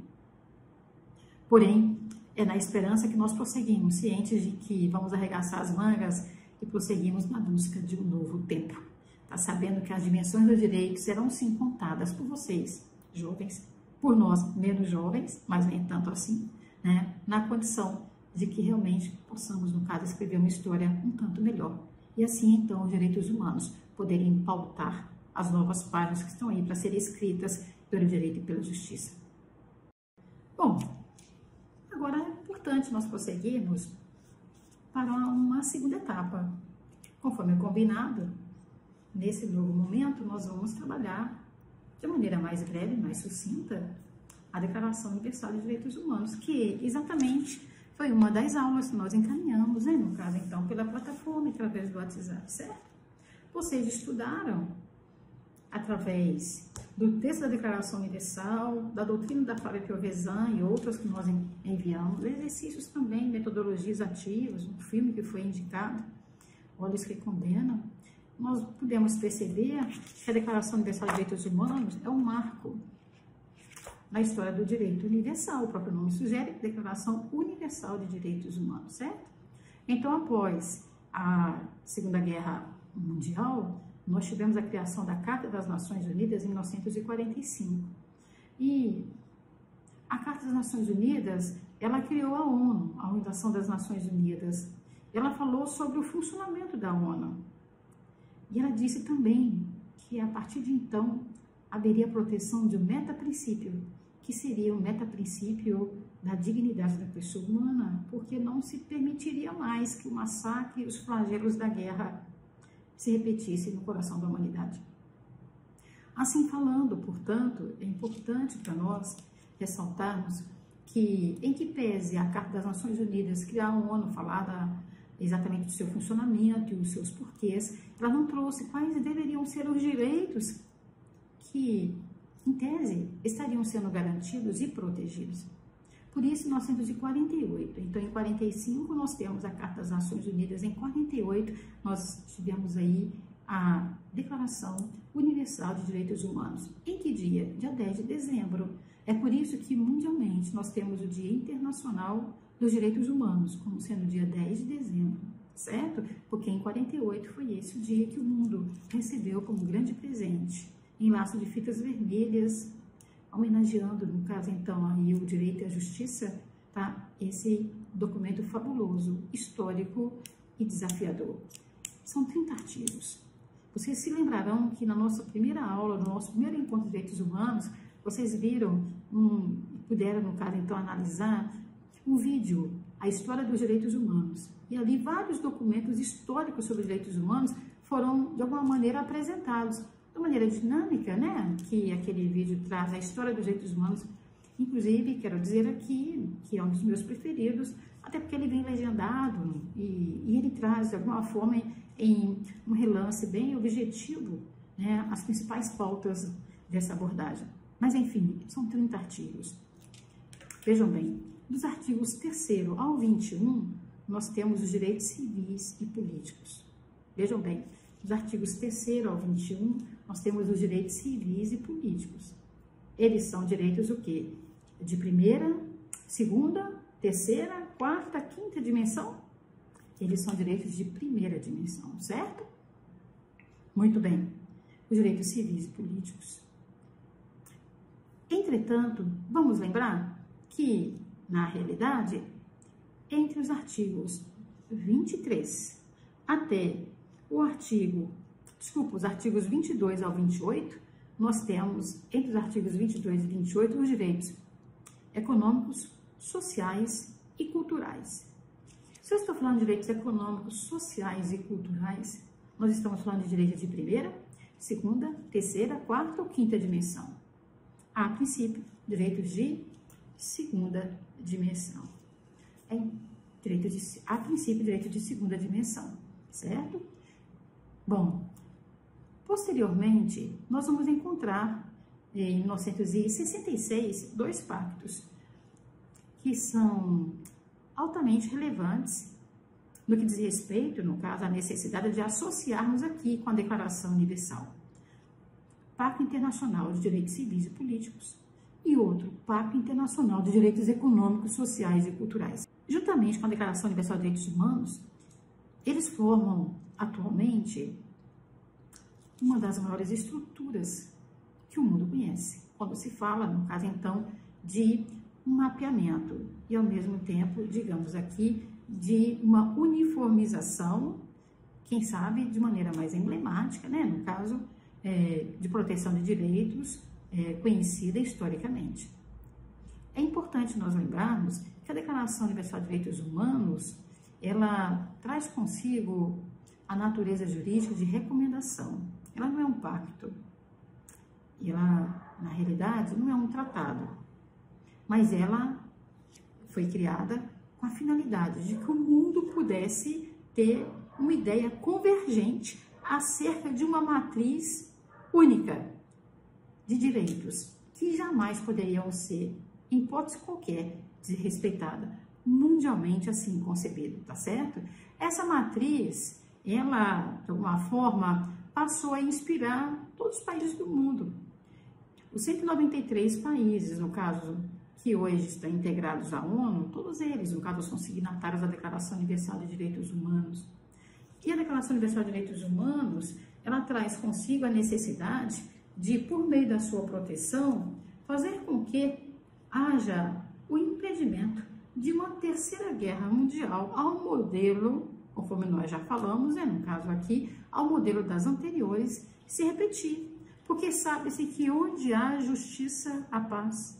Porém, é na esperança que nós prosseguimos, cientes de que vamos arregaçar as mangas e prosseguimos na busca de um novo tempo. Tá sabendo que as dimensões dos direitos serão sim contadas por vocês, jovens, por nós, menos jovens, mas nem tanto assim, né? Na condição de que realmente possamos, no caso, escrever uma história um tanto melhor. E assim, então, os direitos humanos poderem pautar as novas páginas que estão aí para serem escritas pelo direito e pela justiça. Bom, agora é importante nós prosseguirmos para uma segunda etapa. Conforme combinado, nesse novo momento, nós vamos trabalhar de maneira mais breve, mais sucinta, a Declaração Universal de Direitos Humanos, que exatamente foi uma das aulas que nós encaminhamos, né? No caso, então, pela plataforma, através do WhatsApp, certo? Vocês estudaram através do texto da Declaração Universal, da doutrina da Flávia Piovesan e outras que nós enviamos, exercícios também, metodologias ativas, um filme que foi indicado, Olhos que Condenam. Nós podemos perceber que a Declaração Universal de Direitos Humanos é um marco na história do direito universal. O próprio nome sugere Declaração Universal de Direitos Humanos, certo? Então, após a Segunda Guerra Mundial, nós tivemos a criação da Carta das Nações Unidas em 1945. E a Carta das Nações Unidas, ela criou a ONU, a Organização das Nações Unidas. ela falou sobre o funcionamento da ONU. E ela disse também que a partir de então haveria a proteção de um metaprincípio, que seria o metaprincípio da dignidade da pessoa humana, porque não se permitiria mais que o massacre e os flagelos da guerra se repetissem no coração da humanidade. Assim falando, portanto, é importante para nós ressaltarmos que, em que pese a Carta das Nações Unidas criar a ONU, falar exatamente do seu funcionamento e os seus porquês, ela não trouxe quais deveriam ser os direitos que, em tese, estariam sendo garantidos e protegidos. Por isso, nós temos de 48. Então, em 45, nós temos a Carta das Nações Unidas. Em 48, nós tivemos aí a Declaração Universal de Direitos Humanos. Em que dia? Dia 10 de dezembro. É por isso que, mundialmente, nós temos o Dia Internacional dos Direitos Humanos, como sendo o dia 10 de dezembro, certo? Porque em 48 foi esse o dia que o mundo recebeu como grande presente, em laço de fitas vermelhas, homenageando, no caso, então, aí o direito e a justiça, tá? Esse documento fabuloso, histórico e desafiador. São 30 artigos. Vocês se lembrarão que na nossa primeira aula, no nosso primeiro encontro de direitos humanos, vocês viram, puderam, no caso, então, analisar um vídeo, a história dos direitos humanos. E ali vários documentos históricos sobre direitos humanos foram, de alguma maneira, apresentados de maneira dinâmica, né? Que aquele vídeo traz a história dos direitos humanos. Inclusive, quero dizer aqui que é um dos meus preferidos, até porque ele vem legendado e ele traz, de alguma forma, em um relance bem objetivo, né, as principais pautas dessa abordagem. Mas, enfim, são 30 artigos. Vejam bem, dos artigos 3º ao 21, nós temos os direitos civis e políticos. Vejam bem, dos artigos 3º ao 21, nós temos os direitos civis e políticos. Eles são direitos o quê? De primeira, segunda, terceira, quarta, quinta dimensão? Eles são direitos de primeira dimensão, certo? Muito bem. Os direitos civis e políticos. Entretanto, vamos lembrar que, na realidade, entre os artigos 23 até os artigos 22 ao 28, nós temos, entre os artigos 22 e 28, os direitos econômicos, sociais e culturais. Se eu estou falando de direitos econômicos, sociais e culturais, nós estamos falando de direitos de primeira, segunda, terceira, quarta ou quinta dimensão. A princípio, direitos de segunda dimensão. A princípio, direito de segunda dimensão, certo? Bom, posteriormente, nós vamos encontrar, em 1966, 2 pactos que são altamente relevantes no que diz respeito, no caso, à necessidade de associarmos aqui com a Declaração Universal. Pacto Internacional de Direitos Civis e Políticos e outro, Pacto Internacional de Direitos Econômicos, Sociais e Culturais. Juntamente com a Declaração Universal de Direitos Humanos, eles formam, atualmente, uma das maiores estruturas que o mundo conhece, quando se fala, no caso, então, de um mapeamento e, ao mesmo tempo, digamos aqui, de uma uniformização, quem sabe, de maneira mais emblemática, né? No caso, de proteção de direitos, conhecida historicamente. É importante nós lembrarmos que a Declaração Universal de Direitos Humanos, ela traz consigo a natureza jurídica de recomendação. Ela não é um pacto, ela, na realidade, não é um tratado, mas ela foi criada com a finalidade de que o mundo pudesse ter uma ideia convergente acerca de uma matriz única de direitos que jamais poderiam ser, em hipótese qualquer, desrespeitada, mundialmente assim concebido, tá certo? Essa matriz, ela, de alguma forma, passou a inspirar todos os países do mundo. Os 193 países, no caso, que hoje estão integrados à ONU, todos eles, no caso, são signatários da Declaração Universal de Direitos Humanos. E a Declaração Universal de Direitos Humanos, ela traz consigo a necessidade de, por meio da sua proteção, fazer com que haja o impedimento de uma terceira guerra mundial ao modelo conforme nós já falamos, no caso aqui, ao modelo das anteriores, se repetir. Porque sabe-se que onde há justiça, há paz.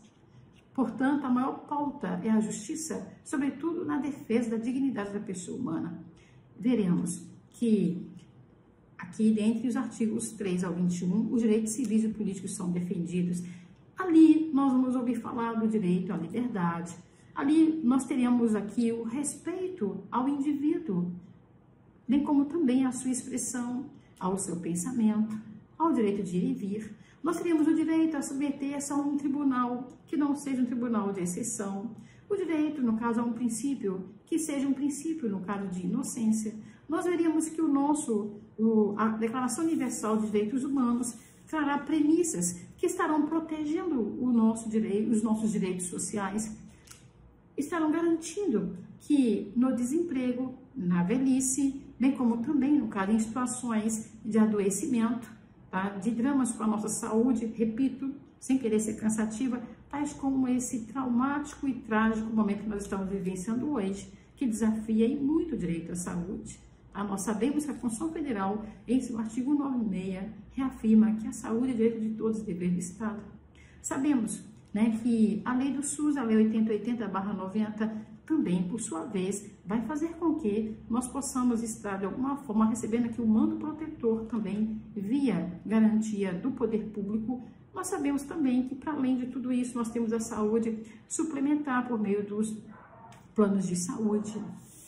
Portanto, a maior pauta é a justiça, sobretudo na defesa da dignidade da pessoa humana. Veremos que aqui, dentre os artigos 3 ao 21, os direitos civis e políticos são defendidos. Ali, nós vamos ouvir falar do direito à liberdade. Ali, nós teremos aqui o respeito ao indivíduo, bem como também à sua expressão, ao seu pensamento, ao direito de ir e vir. Nós teríamos o direito a submeter-se a um tribunal que não seja um tribunal de exceção. O direito, no caso, a um princípio que seja um princípio, no caso de inocência. Nós veríamos que a Declaração Universal de Direitos Humanos trará premissas que estarão protegendo os nossos direitos sociais, estarão garantindo que no desemprego, na velhice, bem como também, no caso, em situações de adoecimento, tá? De dramas com a nossa saúde, repito, sem querer ser cansativa, tais como esse traumático e trágico momento que nós estamos vivenciando hoje, que desafia em muito o direito à saúde. Tá? Nós sabemos que a Constituição Federal, em seu artigo 96, reafirma que a saúde é direito de todos e dever do Estado. Sabemos, que a lei do SUS, a lei 8080/90, também, por sua vez, vai fazer com que nós possamos estar, de alguma forma, recebendo aqui o manto protetor também, via garantia do poder público. Nós sabemos também que, para além de tudo isso, nós temos a saúde suplementar por meio dos planos de saúde,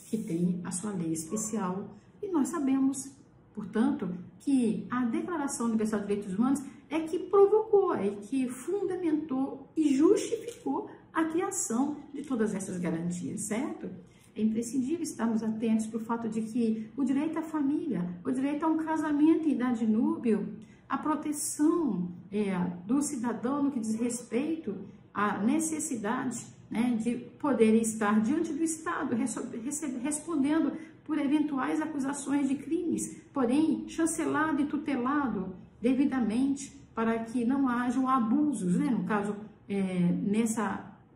que tem a sua lei especial. E nós sabemos, portanto, que a Declaração Universal de Direitos Humanos é que provocou, é que fundamentou e justificou a criação de todas essas garantias, certo? É imprescindível estarmos atentos para o fato de que o direito à família, o direito a um casamento em idade núbil, a proteção do cidadão no que diz respeito à necessidade de poder estar diante do Estado, respondendo por eventuais acusações de crimes, porém chancelado e tutelado devidamente para que não hajam abusos, no caso,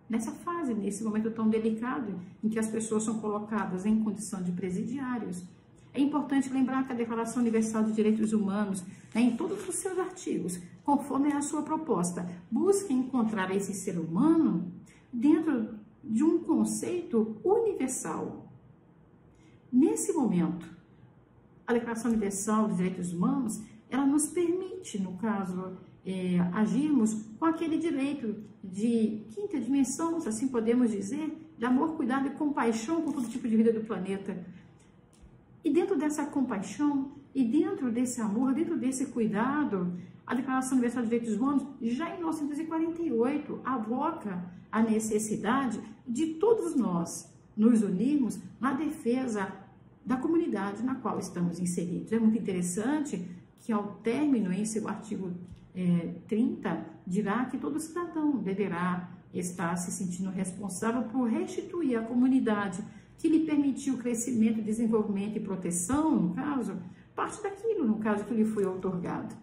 nessa fase, nesse momento tão delicado em que as pessoas são colocadas em condição de presidiários. É importante lembrar que a Declaração Universal de Direitos Humanos, em todos os seus artigos, conforme a sua proposta, busca encontrar esse ser humano dentro de um conceito universal. Nesse momento, a Declaração Universal de Direitos Humanos, ela nos permite, no caso, agirmos com aquele direito de quinta dimensão, se assim podemos dizer, de amor, cuidado e compaixão com todo tipo de vida do planeta. E dentro dessa compaixão, e dentro desse amor, dentro desse cuidado, a Declaração Universal de Direitos Humanos, já em 1948, avoca a necessidade de todos nós nos unirmos na defesa da comunidade na qual estamos inseridos. É muito interessante que, ao término, em seu artigo 30, dirá que todo cidadão deverá estar se sentindo responsável por restituir à comunidade que lhe permitiu o crescimento, desenvolvimento e proteção, no caso, parte daquilo, no caso, que lhe foi outorgado.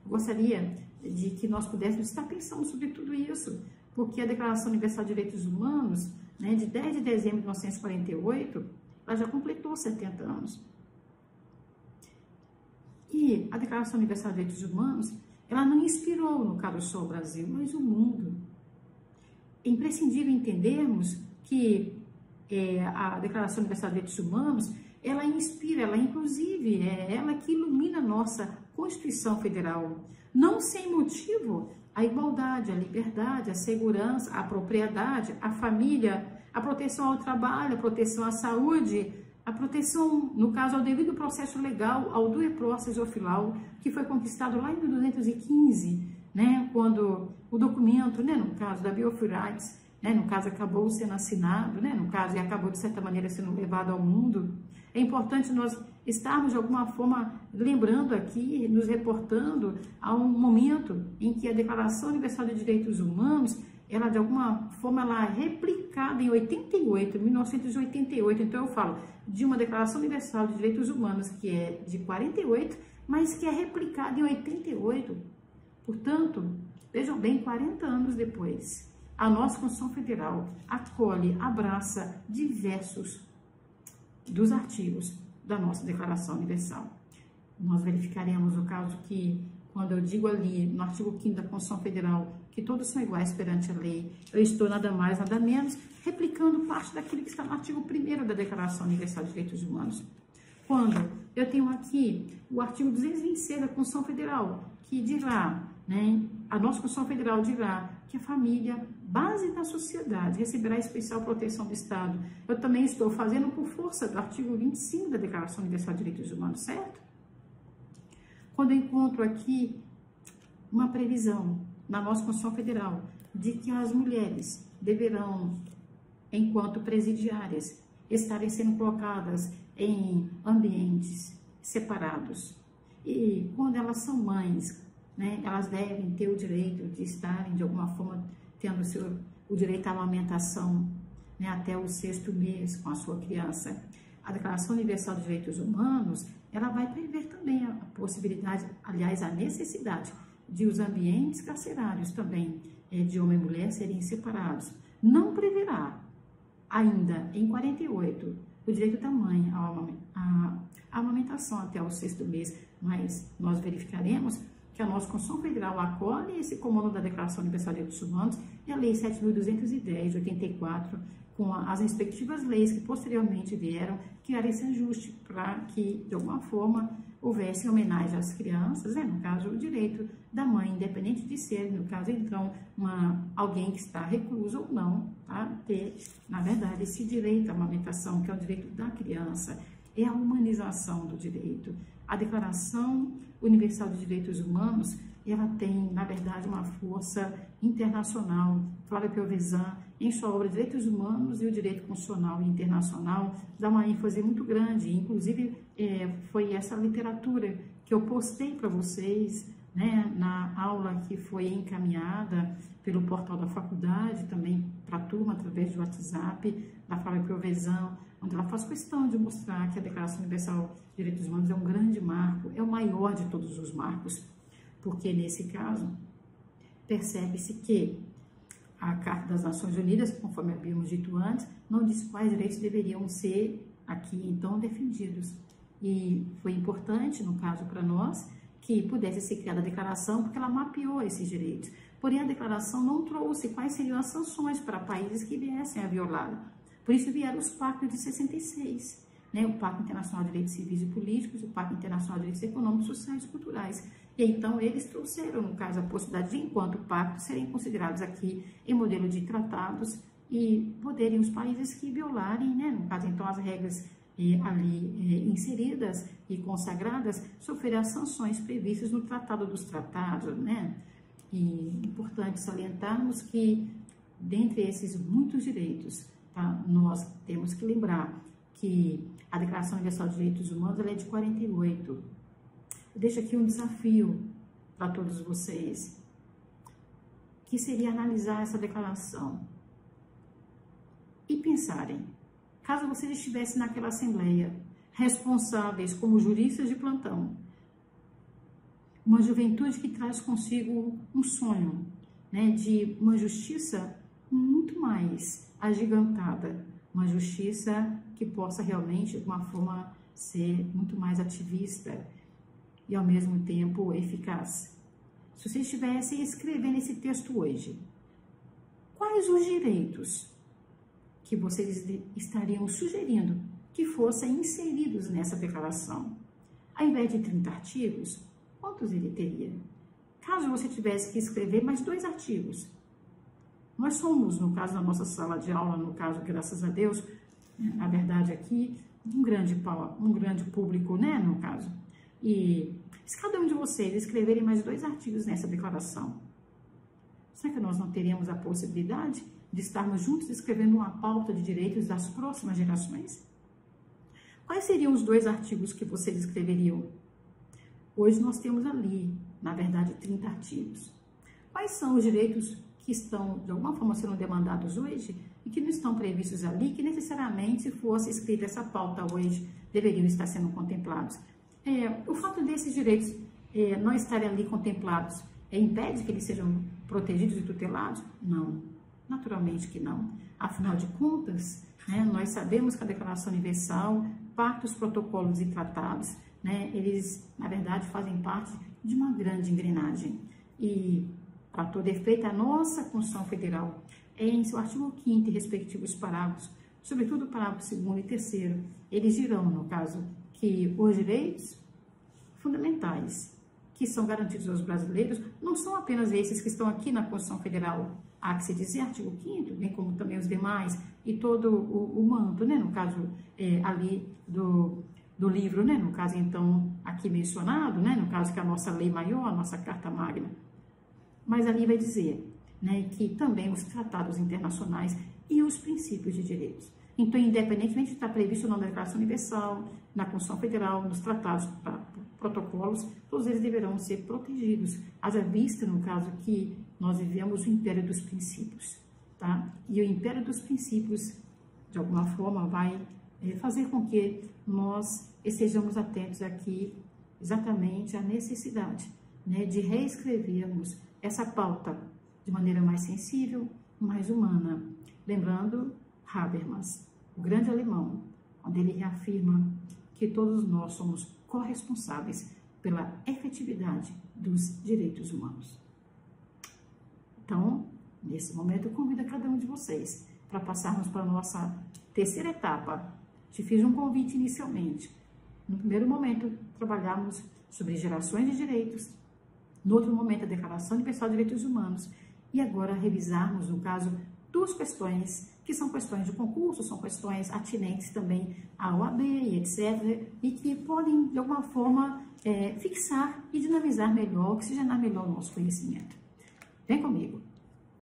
Eu gostaria de que nós pudéssemos estar pensando sobre tudo isso, porque a Declaração Universal de Direitos Humanos, de 10 de dezembro de 1948, ela já completou 70 anos. E a Declaração Universal de Direitos Humanos, ela não inspirou, no caso, só o Brasil, mas o mundo. É imprescindível entendermos que a Declaração Universal de Direitos Humanos, ela inspira, ela inclusive, ela que ilumina a nossa Constituição Federal. Não sem motivo, a igualdade, a liberdade, a segurança, a propriedade, a família, a proteção ao trabalho, a proteção à saúde, a proteção, no caso, ao devido processo legal, ao due process official, que foi conquistado lá em 1215, quando o documento, no caso da Bill of Rights, no caso acabou sendo assinado, no caso, e acabou de certa maneira sendo levado ao mundo. É importante nós estarmos de alguma forma lembrando aqui, nos reportando a um momento em que a Declaração Universal de Direitos Humanos, ela de alguma forma ela é replicada em 1988, então eu falo de uma Declaração Universal de Direitos Humanos que é de 48, mas que é replicada em 88. Portanto, vejam bem, 40 anos depois, a nossa Constituição Federal acolhe, abraça diversos dos artigos da nossa Declaração Universal. Nós verificaremos o caso que, quando eu digo ali, no artigo 5º da Constituição Federal, que todos são iguais perante a lei, eu estou nada mais, nada menos, replicando parte daquilo que está no artigo 1º da Declaração Universal de Direitos Humanos. Quando eu tenho aqui o artigo 226 da Constituição Federal, que dirá, né, a nossa Constituição Federal dirá que a família, base da sociedade, receberá especial proteção do Estado. Eu também estou fazendo por força do artigo 25 da Declaração Universal de Direitos Humanos, certo? Quando eu encontro aqui uma previsão na nossa Constituição Federal de que as mulheres deverão, enquanto presidiárias, estarem sendo colocadas em ambientes separados. E quando elas são mães, né, elas devem ter o direito de estarem, de alguma forma, tendo o direito à amamentação, né, até o 6º mês com a sua criança. A Declaração Universal de Direitos Humanos, ela vai prever também a possibilidade, aliás, a necessidade de os ambientes carcerários também, de homem e mulher, serem separados. Não preverá ainda, em 48, o direito da mãe à amamentação até o 6º mês, mas nós verificaremos que a nossa Constituição Federal acolhe esse comando da Declaração Universal de Direitos Humanos e a Lei 7.210, de 84, com as respectivas leis que posteriormente vieram criar esse ajuste para que, de alguma forma, houvesse homenagem às crianças, no caso, o direito da mãe, independente de ser, no caso, então, alguém que está recluso ou não, tá? Ter, na verdade, esse direito à amamentação, que é o direito da criança, é a humanização do direito. A Declaração Universal de Direitos Humanos, ela tem, na verdade, uma força internacional. Flávio Piovesan, em sua obra Direitos Humanos e o Direito Constitucional e Internacional, dá uma ênfase muito grande. Inclusive, foi essa literatura que eu postei para vocês, né, na aula que foi encaminhada pelo portal da faculdade, também para a turma, através do WhatsApp, da Flávia Piovesan, onde ela faz questão de mostrar que a Declaração Universal de Direitos Humanos é um grande marco, é o maior de todos os marcos, porque nesse caso percebe-se que a Carta das Nações Unidas, conforme havíamos dito antes, não diz quais direitos deveriam ser aqui então defendidos. E foi importante, no caso para nós, que pudesse ser criada a declaração, porque ela mapeou esses direitos. Porém, a declaração não trouxe quais seriam as sanções para países que viessem a violá-la. Por isso vieram os pactos de 66, né? O Pacto Internacional de Direitos Civis e Políticos, o Pacto Internacional de Direitos Econômicos, Sociais e Culturais. E então eles trouxeram, no caso, a possibilidade de, enquanto pacto, serem considerados aqui em modelo de tratados e poderem os países que violarem, né? No caso, então, as regras ali inseridas e consagradas sofrerem as sanções previstas no Tratado dos Tratados, né? E importante salientarmos que, dentre esses muitos direitos, tá, nós temos que lembrar que a Declaração Universal de Direitos Humanos ela é de 48. Eu deixo aqui um desafio para todos vocês, que seria analisar essa declaração e pensarem, caso vocês estivessem naquela assembleia, responsáveis como juristas de plantão, uma juventude que traz consigo um sonho, né, de uma justiça muito mais agigantada, uma justiça que possa realmente, de alguma forma, ser muito mais ativista e, ao mesmo tempo, eficaz. Se vocês estivessem escrevendo esse texto hoje, quais os direitos que vocês estariam sugerindo que fossem inseridos nessa declaração? Ao invés de 30 artigos, quantos ele teria? Caso você tivesse que escrever mais 2 artigos, nós somos, no caso da nossa sala de aula, no caso, graças a Deus, na verdade aqui, um grande público, né, no caso. E se cada um de vocês escreverem mais 2 artigos nessa declaração, será que nós não teríamos a possibilidade de estarmos juntos escrevendo uma pauta de direitos das próximas gerações? Quais seriam os 2 artigos que vocês escreveriam? Hoje nós temos ali, na verdade, 30 artigos. Quais são os direitos que estão, de alguma forma, sendo demandados hoje e que não estão previstos ali, que necessariamente, se fosse escrita essa pauta hoje, deveriam estar sendo contemplados? O fato desses direitos não estarem ali contemplados impede que eles sejam protegidos e tutelados? Não, naturalmente que não. Afinal de contas, nós sabemos que a Declaração Universal parte dos protocolos e tratados, né, eles, na verdade, fazem parte de uma grande engrenagem. E, para todo efeito, a nossa Constituição Federal, em seu artigo 5º e respectivos parágrafos, sobretudo o parágrafo 2º e 3º, eles dirão, no caso, que os direitos fundamentais que são garantidos aos brasileiros não são apenas esses que estão aqui na Constituição Federal, há que se dizer artigo 5º, bem como também os demais, e todo o manto, né, no caso ali do livro, né, no caso então aqui mencionado, né, no caso que é a nossa lei maior, a nossa Carta Magna. Mas ali vai dizer, né, que também os tratados internacionais e os princípios de direitos. Então, independentemente de estar previsto na Declaração Universal, na Constituição Federal, nos tratados, protocolos, todos eles deverão ser protegidos. Haja vista, no caso, que nós vivemos o império dos princípios, tá? E o império dos princípios, de alguma forma, vai fazer com que nós estejamos atentos aqui exatamente à necessidade, né, de reescrevermos essa pauta de maneira mais sensível, mais humana. Lembrando Habermas, o grande alemão, onde ele reafirma que todos nós somos corresponsáveis pela efetividade dos direitos humanos. Então, nesse momento, eu convido a cada um de vocês para passarmos para a nossa terceira etapa. Te fiz um convite inicialmente. No primeiro momento, trabalhamos sobre gerações de direitos. No outro momento, a Declaração Universal de Direitos Humanos. E agora, revisarmos, no caso, duas questões, que são questões de concurso, são questões atinentes também à OAB e etc., e que podem, de alguma forma, fixar e dinamizar melhor, oxigenar melhor o nosso conhecimento. Vem comigo!